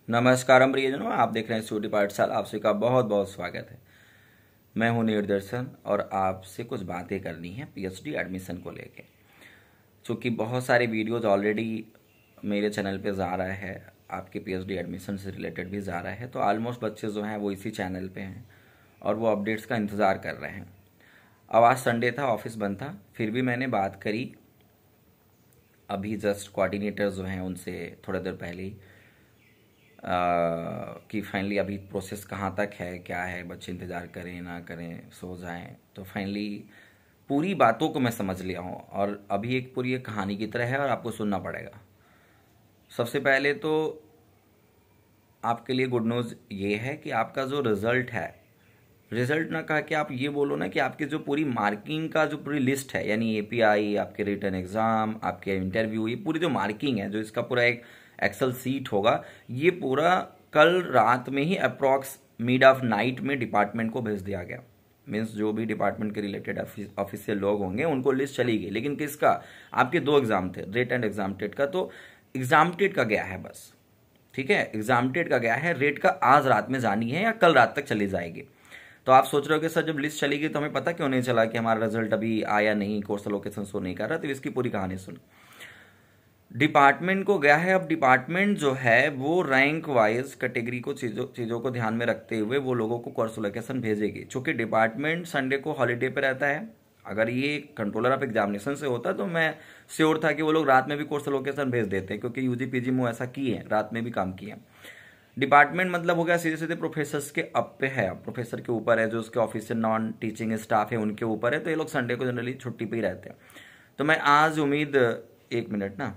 नमस्कारम प्रियजनों, आप देख रहे हैं स्टूडियो पाठशाला। आप सभी का बहुत बहुत स्वागत है। मैं हूं निर्दर्शन और आपसे कुछ बातें करनी है पीएचडी एडमिशन को लेके। चूँकि बहुत सारे वीडियोज ऑलरेडी मेरे चैनल पे जा रहा है, आपके पीएचडी एडमिशन से रिलेटेड भी जा रहा है, तो ऑलमोस्ट बच्चे जो हैं वो इसी चैनल पे हैं और वो अपडेट्स का इंतज़ार कर रहे हैं। अब आज संडे था, ऑफिस बंद था, फिर भी मैंने बात करी। अभी जस्ट कोऑर्डिनेटर जो हैं उनसे थोड़ा देर पहले ही कि फाइनली अभी प्रोसेस कहाँ तक है, क्या है, बच्चे इंतज़ार करें ना करें, सो जाएं। तो फाइनली पूरी बातों को मैं समझ लिया हूँ और अभी एक पूरी एक कहानी की तरह है और आपको सुनना पड़ेगा। सबसे पहले तो आपके लिए गुड न्यूज़ ये है कि आपका जो रिज़ल्ट है, रिज़ल्ट ना कहा कि आप ये बोलो ना कि आपकी जो पूरी मार्किंग का जो पूरी लिस्ट है, यानी एपीआई, आपके रिटन एग्ज़ाम, आपके इंटरव्यू, ये पूरी जो मार्किंग है, जो इसका पूरा एक एक्सेल सीट होगा, ये पूरा कल रात में ही अप्रॉक्स मिड ऑफ नाइट में डिपार्टमेंट को भेज दिया गया। मीन्स जो भी डिपार्टमेंट के रिलेटेड ऑफिशियल लोग होंगे उनको लिस्ट चली गई। लेकिन किसका? आपके 2 एग्जाम थे, रेट एंड एग्जामटेड का। तो एग्जामटेड का गया है बस, ठीक है, एग्जामटेड का गया है। रेट का आज रात में जानी है या कल रात तक चली जाएगी। तो आप सोच रहे हो कि सर जब लिस्ट चली गई तो हमें पता क्यों नहीं चला कि हमारा रिजल्ट अभी आया नहीं, कोर्स लोकेशन शो नहीं कर रहा। तो इसकी पूरी कहानी सुन। डिपार्टमेंट को गया है। अब डिपार्टमेंट जो है वो रैंक वाइज कैटेगरी को चीज़ों को ध्यान में रखते हुए वो लोगों को कोर्स लोकेशन भेजेगी। चूंकि डिपार्टमेंट संडे को हॉलीडे पे रहता है। अगर ये कंट्रोलर ऑफ एग्जामिनेशन से होता तो मैं श्योर था कि वो लोग रात में भी कोर्स लोकेशन भेज देते हैं, क्योंकि यूजी पीजी में ऐसा किए हैं, रात में भी काम किए हैं। डिपार्टमेंट मतलब हो गया सीधे सीधे प्रोफेसर्स के अप पे है, प्रोफेसर के ऊपर है, जो उसके ऑफिस से नॉन टीचिंग स्टाफ है उनके ऊपर है। तो ये लोग संडे को जनरली छुट्टी पे ही रहते हैं। तो मैं आज उम्मीद, एक मिनट ना,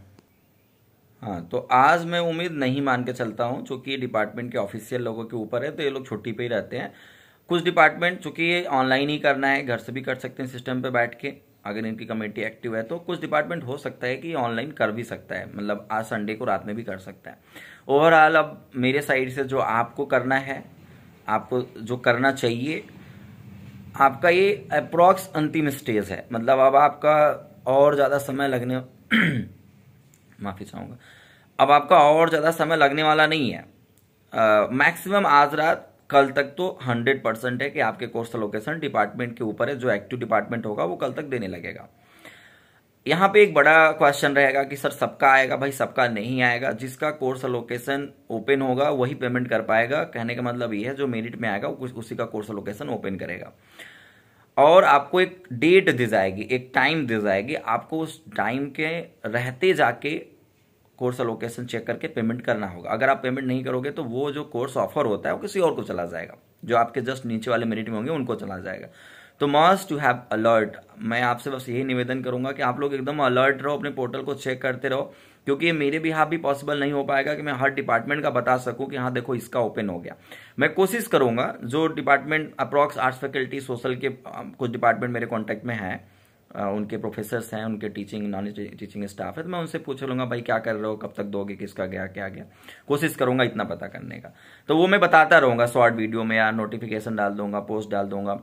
हाँ, तो आज मैं उम्मीद नहीं मान के चलता हूँ, चूंकि डिपार्टमेंट के ऑफिशियल लोगों के ऊपर है तो ये लोग छुट्टी पे ही रहते हैं। कुछ डिपार्टमेंट चूंकि ये ऑनलाइन ही करना है, घर से भी कर सकते हैं सिस्टम पे बैठ के, अगर इनकी कमेटी एक्टिव है। तो कुछ डिपार्टमेंट हो सकता है कि ऑनलाइन कर भी सकता है, मतलब आज संडे को रात में भी कर सकता है। ओवरऑल अब मेरे साइड से जो आपको करना है, आपको जो करना चाहिए, आपका ये अप्रॉक्स अंतिम स्टेज है। मतलब अब आपका और ज़्यादा समय लगने माफ़ी चाहूँगा, अब आपका और ज़्यादा समय लगने वाला नहीं है। मैक्सिमम आज रात कल तक तो 100% है कि आपके कोर्स लोकेशन डिपार्टमेंट के ऊपर है। जो एक्टिव डिपार्टमेंट होगा वो कल तक देने लगेगा। यहाँ पे एक बड़ा क्वेश्चन रहेगा कि सर सबका आएगा? भाई सबका नहीं आएगा। जिसका कोर्स लोकेशन ओपन होगा वही पेमेंट कर पाएगा। कहने का मतलब ये है जो मेरिट में आएगा उसी का कोर्स लोकेशन ओपन करेगा। और आपको एक डेट दी जाएगी, एक टाइम दी जाएगी, आपको उस टाइम के रहते जाके कोर्स लोकेशन चेक करके पेमेंट करना होगा। अगर आप पेमेंट नहीं करोगे तो वो जो कोर्स ऑफर होता है वो किसी और को चला जाएगा, जो आपके जस्ट नीचे वाले मेरिट में होंगे उनको चला जाएगा। तो मस्ट टू हैव अलर्ट। मैं आपसे बस यही निवेदन करूंगा कि आप लोग एकदम अलर्ट रहो, अपने पोर्टल को चेक करते रहो, क्योंकि ये मेरे भी भी पॉसिबल नहीं हो पाएगा कि मैं हर डिपार्टमेंट का बता सकूं कि हाँ देखो इसका ओपन हो गया। मैं कोशिश करूंगा, जो department approx arts faculty social के कुछ डिपार्टमेंट मेरे कॉन्टैक्ट में हैं, उनके प्रोफेसर्स हैं, उनके टीचिंग नॉन टीचिंग स्टाफ है, तो मैं उनसे पूछ लूंगा भाई क्या कर रहे हो, कब तक दोगे, किसका गया, क्या गया। कोशिश करूंगा इतना पता करने का। तो वो मैं बताता रहूंगा शॉर्ट वीडियो में, या नोटिफिकेशन डाल दूंगा, पोस्ट डाल दूंगा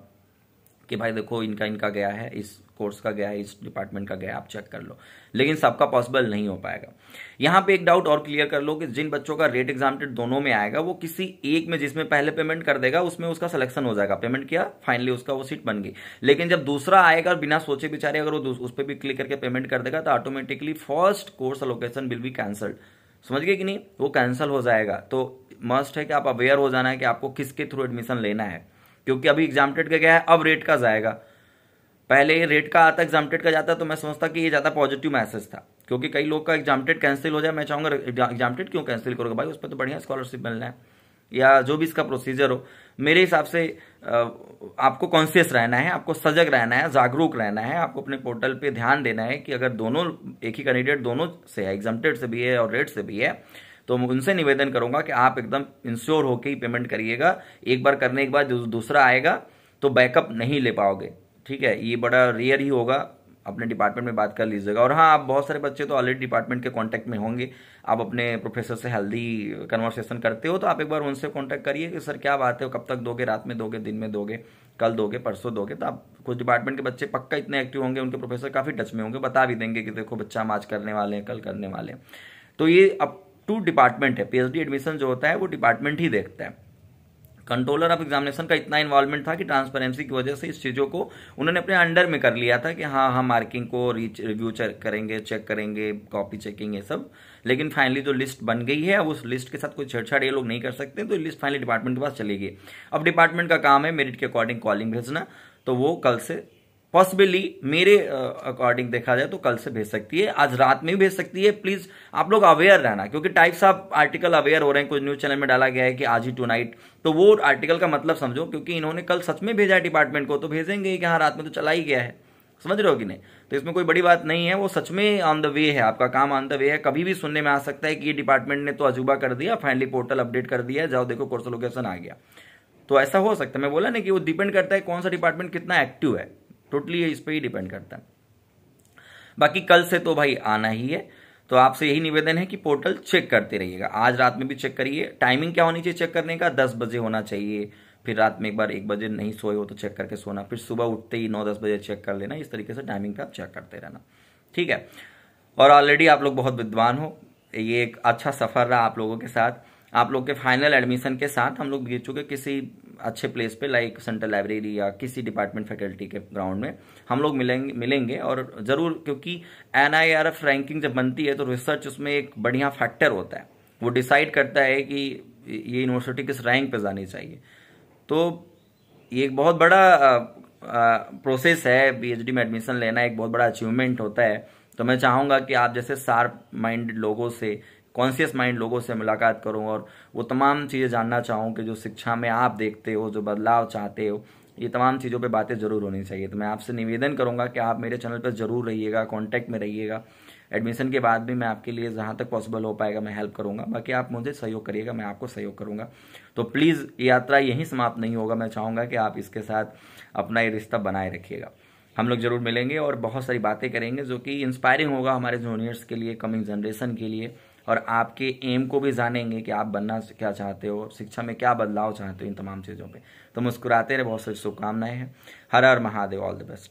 कि भाई देखो इनका गया है, इस कोर्स का गया है, इस डिपार्टमेंट का गया है, आप चेक कर लो। लेकिन सबका पॉसिबल नहीं हो पाएगा। यहाँ पे एक डाउट और क्लियर कर लो कि जिन बच्चों का रेट एग्जामटेड दोनों में आएगा, वो किसी एक में जिसमें पहले पेमेंट कर देगा उसमें उसका सिलेक्शन हो जाएगा। पेमेंट किया, फाइनली उसका वो सीट बन गई। लेकिन जब दूसरा आएगा और बिना सोचे बिचारे अगर वो उस पर भी क्लिक करके पेमेंट कर देगा तो automatically first course location will be cancelled. समझ गए कि नहीं? वो कैंसिल हो जाएगा। तो मस्ट है कि आप अवेयर हो जाना है कि आपको किसके थ्रू एडमिशन लेना है, क्योंकि अभी एग्जामटेड का गया है, अब रेट का जाएगा। पहले रेट का आता, एग्जामटेड का जाता, तो मैं समझता कि ये ज्यादा पॉजिटिव मैसेज था, क्योंकि कई लोग का एग्जामटेड कैंसिल हो जाए। मैं चाहूंगा एग्जामटेड क्यों कैंसिल करोगे भाई, उस पर तो बढ़िया स्कॉलरशिप मिलना है, या जो भी इसका प्रोसीजर हो। मेरे हिसाब से आपको कॉन्शियस रहना है, आपको सजग रहना है, जागरूक रहना है। आपको अपने पोर्टल पे ध्यान देना है कि अगर दोनों एक ही कैंडिडेट दोनों से है, एग्जामटेड से भी है और रेट से भी है, तो उनसे निवेदन करूंगा कि आप एकदम इंश्योर होकर ही पेमेंट करिएगा। एक बार करने के बाद दूसरा आएगा तो बैकअप नहीं ले पाओगे, ठीक है। ये बड़ा रेयर ही होगा, अपने डिपार्टमेंट में बात कर लीजिएगा। और हाँ, आप बहुत सारे बच्चे तो ऑलरेडी डिपार्टमेंट के कांटेक्ट में होंगे, आप अपने प्रोफेसर से हेल्दी कन्वर्सेशन करते हो, तो आप एक बार उनसे कांटेक्ट करिए कि सर क्या बात है, कब तक दोगे, रात में दोगे, दिन में दोगे, कल दोगे, परसों दोगे। तो आप कुछ डिपार्टमेंट के बच्चे पक्का इतने एक्टिव होंगे, उनके प्रोफेसर काफ़ी टच में होंगे, बता भी देंगे कि देखो बच्चा हम आज करने वाले हैं, कल करने वाले हैं। तो ये अब टू डिपार्टमेंट है। पीएचडी एडमिशन जो होता है वो डिपार्टमेंट ही देखता है। कंट्रोलर ऑफ एग्जामिनेशन का इतना इन्वॉल्वमेंट था कि ट्रांसपेरेंसी की वजह से इस चीज़ों को उन्होंने अपने अंडर में कर लिया था कि हाँ हम मार्किंग को रिव्यू करेंगे, चेक करेंगे, कॉपी चेकिंग, ये सब। लेकिन फाइनली जो लिस्ट बन गई है, अब उस लिस्ट के साथ कोई छेड़छाड़ ये लोग नहीं कर सकते, तो लिस्ट फाइनली डिपार्टमेंट के पास चली गई। अब डिपार्टमेंट का काम है मेरिट के अकॉर्डिंग कॉलिंग भेजना, तो वो कल से पॉसिबली मेरे अकॉर्डिंग देखा जाए तो कल से भेज सकती है, आज रात में भी भेज सकती है। प्लीज आप लोग अवेयर रहना, क्योंकि टाइप्स ऑफ आर्टिकल अवेयर हो रहे हैं, कुछ न्यूज चैनल में डाला गया है कि आज ही टू नाइट, तो वो आर्टिकल का मतलब समझो, क्योंकि इन्होंने कल सच में भेजा है डिपार्टमेंट को, तो भेजेंगे कि हाँ रात में तो चला ही गया है, समझ रहे हो कि नहीं। तो इसमें कोई बड़ी बात नहीं है, वो सच में ऑन द वे है, आपका काम ऑन द वे है। कभी भी सुनने में आ सकता है कि ये डिपार्टमेंट ने तो अजूबा कर दिया, फाइनली पोर्टल अपडेट कर दिया, जाओ देखो कोर्स लोकेशन आ गया, तो ऐसा हो सकता है। मैं बोला ना कि वो डिपेंड करता है कौन सा डिपार्टमेंट कितना एक्टिव है, टोटली इस पर ही डिपेंड करता है। बाकी कल से तो भाई आना ही है, तो आपसे यही निवेदन है कि पोर्टल चेक करते रहिएगा। आज रात में भी चेक करिए। टाइमिंग क्या होनी चाहिए चेक करने का, 10 बजे होना चाहिए, फिर रात में एक बार 1 बजे नहीं सोए हो तो चेक करके सोना, फिर सुबह उठते ही 9-10 बजे चेक कर लेना। इस तरीके से टाइमिंग पे आप चेक करते रहना, ठीक है। और ऑलरेडी आप लोग बहुत विद्वान हो, ये एक अच्छा सफर रहा आप लोगों के साथ। आप लोग के फाइनल एडमिशन के साथ हम लोग भेज चुके किसी अच्छे प्लेस पे, लाइक सेंट्रल लाइब्रेरी या किसी डिपार्टमेंट फैकल्टी के ग्राउंड में हम लोग मिलेंगे और ज़रूर, क्योंकि NIRF रैंकिंग जब बनती है तो रिसर्च उसमें एक बढ़िया फैक्टर होता है, वो डिसाइड करता है कि ये यूनिवर्सिटी किस रैंक पे जानी चाहिए। तो ये एक बहुत बड़ा प्रोसेस है, PhD में एडमिशन लेना एक बहुत बड़ा अचीवमेंट होता है। तो मैं चाहूँगा कि आप जैसे शार्प माइंडेड लोगों से, कॉन्शियस माइंड लोगों से मुलाकात करूं और वो तमाम चीज़ें जानना चाहूँ कि जो शिक्षा में आप देखते हो, जो बदलाव चाहते हो, ये तमाम चीज़ों पे बातें जरूर होनी चाहिए। तो मैं आपसे निवेदन करूंगा कि आप मेरे चैनल पर जरूर रहिएगा, कांटेक्ट में रहिएगा। एडमिशन के बाद भी मैं आपके लिए जहाँ तक पॉसिबल हो पाएगा मैं हेल्प करूंगा, बाकी आप मुझे सहयोग करिएगा, मैं आपको सहयोग करूंगा। तो प्लीज़ यात्रा यहीं समाप्त नहीं होगा, मैं चाहूँगा कि आप इसके साथ अपना ये रिश्ता बनाए रखिएगा। हम लोग जरूर मिलेंगे और बहुत सारी बातें करेंगे जो कि इंस्पायरिंग होगा हमारे जूनियर्स के लिए, कमिंग जनरेशन के लिए, और आपके एम को भी जानेंगे कि आप बनना क्या चाहते हो, शिक्षा में क्या बदलाव चाहते हो, इन तमाम चीज़ों पे। तो मुस्कुराते रहे, बहुत सारी शुभकामनाएं हैं। हर हर महादेव, ऑल द बेस्ट।